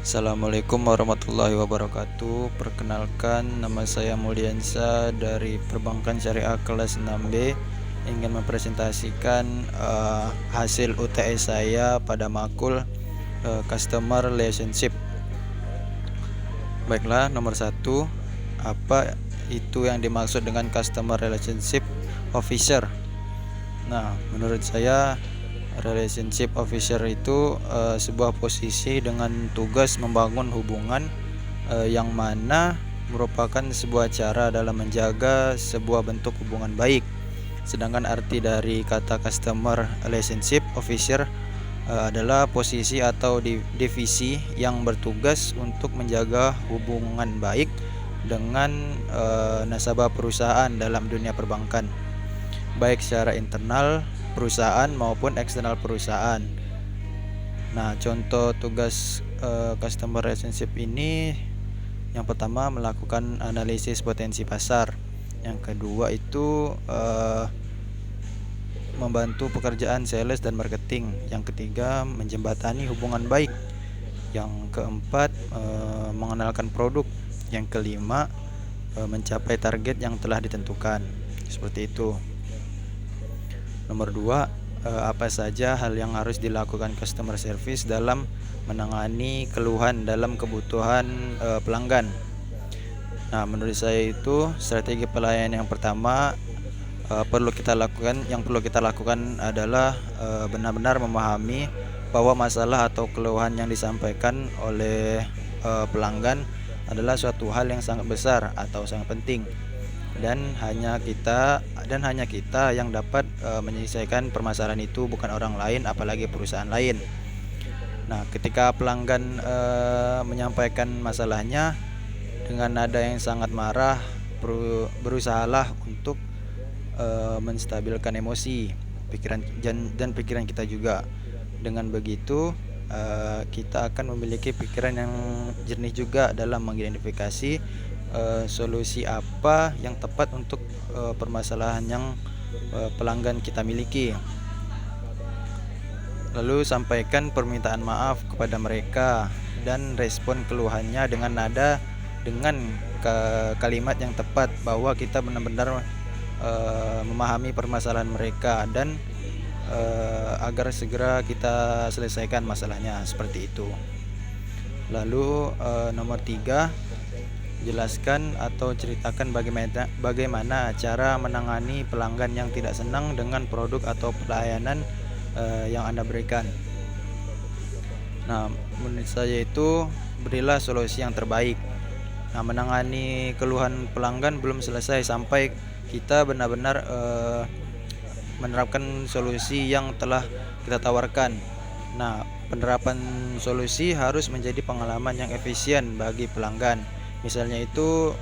Assalamualaikum warahmatullahi wabarakatuh. Perkenalkan, nama saya Muldiansa dari Perbankan Syariah kelas 6B. Ingin mempresentasikan hasil UTS saya pada makul Customer Relationship. Baiklah, nomor 1, apa itu yang dimaksud dengan Customer Relationship Officer? Nah, menurut saya Relationship Officer itu sebuah posisi dengan tugas membangun hubungan yang mana merupakan sebuah cara dalam menjaga sebuah bentuk hubungan baik. Sedangkan arti dari kata Customer Relationship Officer adalah posisi atau divisi yang bertugas untuk menjaga hubungan baik dengan nasabah perusahaan dalam dunia perbankan, baik secara internal perusahaan maupun eksternal perusahaan. Nah, contoh tugas customer relationship ini, yang pertama melakukan analisis potensi pasar, yang kedua itu membantu pekerjaan sales dan marketing, yang ketiga menjembatani hubungan baik, yang keempat mengenalkan produk, yang kelima mencapai target yang telah ditentukan. Seperti itu. Nomor 2, apa saja hal yang harus dilakukan customer service dalam menangani keluhan dalam kebutuhan pelanggan. Nah, menurut saya itu strategi pelayanan yang pertama yang perlu kita lakukan adalah benar-benar memahami bahwa masalah atau keluhan yang disampaikan oleh pelanggan adalah suatu hal yang sangat besar atau sangat penting, dan hanya kita yang dapat menyelesaikan permasalahan itu, bukan orang lain, apalagi perusahaan lain. Nah, ketika pelanggan menyampaikan masalahnya dengan nada yang sangat marah, berusahalah untuk menstabilkan emosi, pikiran pikiran kita juga. Dengan begitu kita akan memiliki pikiran yang jernih juga dalam mengidentifikasi solusi apa yang tepat untuk permasalahan yang pelanggan kita miliki. Lalu sampaikan permintaan maaf kepada mereka dan respon keluhannya dengan kalimat yang tepat, bahwa kita benar-benar memahami permasalahan mereka dan agar segera kita selesaikan masalahnya, seperti itu. Lalu nomor 3, jelaskan atau ceritakan bagaimana cara menangani pelanggan yang tidak senang dengan produk atau pelayanan yang Anda berikan. Nah, menurut saya itu berilah solusi yang terbaik. Nah, menangani keluhan pelanggan belum selesai sampai kita benar-benar menerapkan solusi yang telah kita tawarkan. Nah, penerapan solusi harus menjadi pengalaman yang efisien bagi pelanggan. Misalnya itu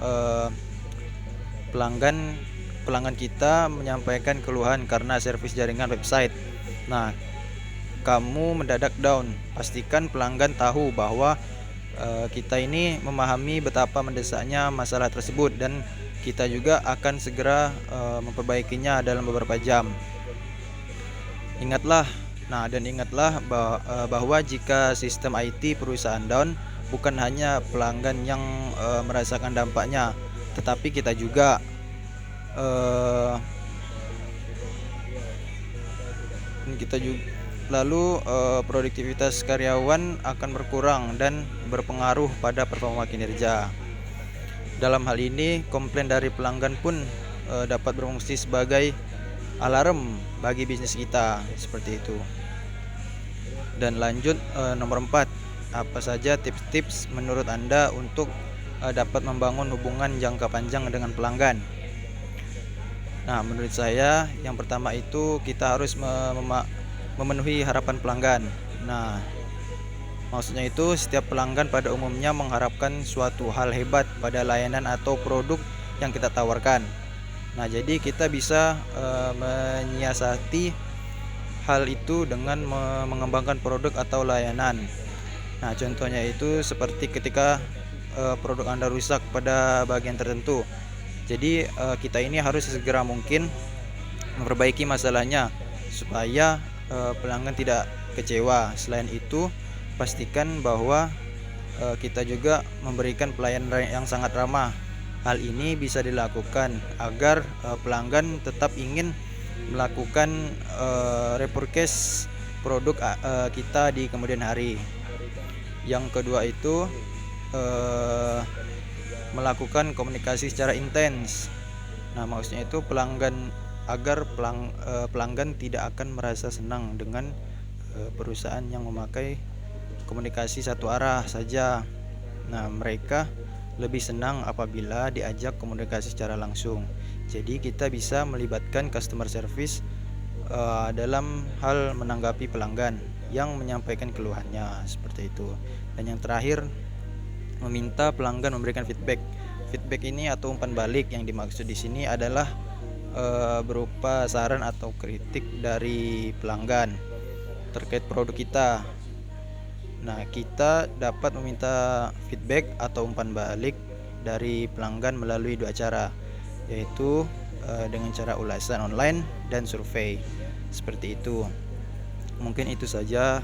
pelanggan kita menyampaikan keluhan karena servis jaringan website. Nah, kamu mendadak down, pastikan pelanggan tahu bahwa kita ini memahami betapa mendesaknya masalah tersebut, dan kita juga akan segera memperbaikinya dalam beberapa jam. Ingatlah bahwa jika sistem IT perusahaan down, bukan hanya pelanggan yang merasakan dampaknya, tetapi kita juga. Lalu produktivitas karyawan akan berkurang dan berpengaruh pada performa kinerja. Dalam hal ini, komplain dari pelanggan pun dapat berfungsi sebagai alarm bagi bisnis kita, seperti itu. Dan lanjut, nomor 4, apa saja tips-tips menurut Anda untuk dapat membangun hubungan jangka panjang dengan pelanggan? Nah, menurut saya yang pertama itu kita harus memenuhi harapan pelanggan. Nah, maksudnya itu setiap pelanggan pada umumnya mengharapkan suatu hal hebat pada layanan atau produk yang kita tawarkan. Nah, jadi kita bisa menyiasati hal itu dengan mengembangkan produk atau layanan. Nah, contohnya itu seperti ketika produk Anda rusak pada bagian tertentu. Jadi kita ini harus segera mungkin memperbaiki masalahnya supaya pelanggan tidak kecewa. Selain itu, pastikan bahwa kita juga memberikan pelayanan yang sangat ramah. Hal ini bisa dilakukan agar pelanggan tetap ingin melakukan repurchase produk kita di kemudian hari. Yang kedua itu melakukan komunikasi secara intens. Nah, maksudnya itu agar pelanggan tidak akan merasa senang dengan perusahaan yang memakai komunikasi satu arah saja. Nah, mereka lebih senang apabila diajak komunikasi secara langsung. Jadi kita bisa melibatkan customer service dalam hal menanggapi pelanggan yang menyampaikan keluhannya, seperti itu. Dan yang terakhir, meminta pelanggan memberikan feedback. Feedback ini atau umpan balik yang dimaksud di sini adalah berupa saran atau kritik dari pelanggan terkait produk kita. Nah, kita dapat meminta feedback atau umpan balik dari pelanggan melalui dua cara, yaitu dengan cara ulasan online dan survei. Seperti itu. Mungkin itu saja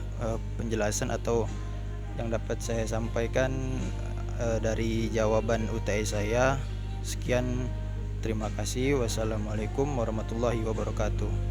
penjelasan atau yang dapat saya sampaikan dari jawaban UTS saya. Sekian, terima kasih. Wassalamualaikum warahmatullahi wabarakatuh.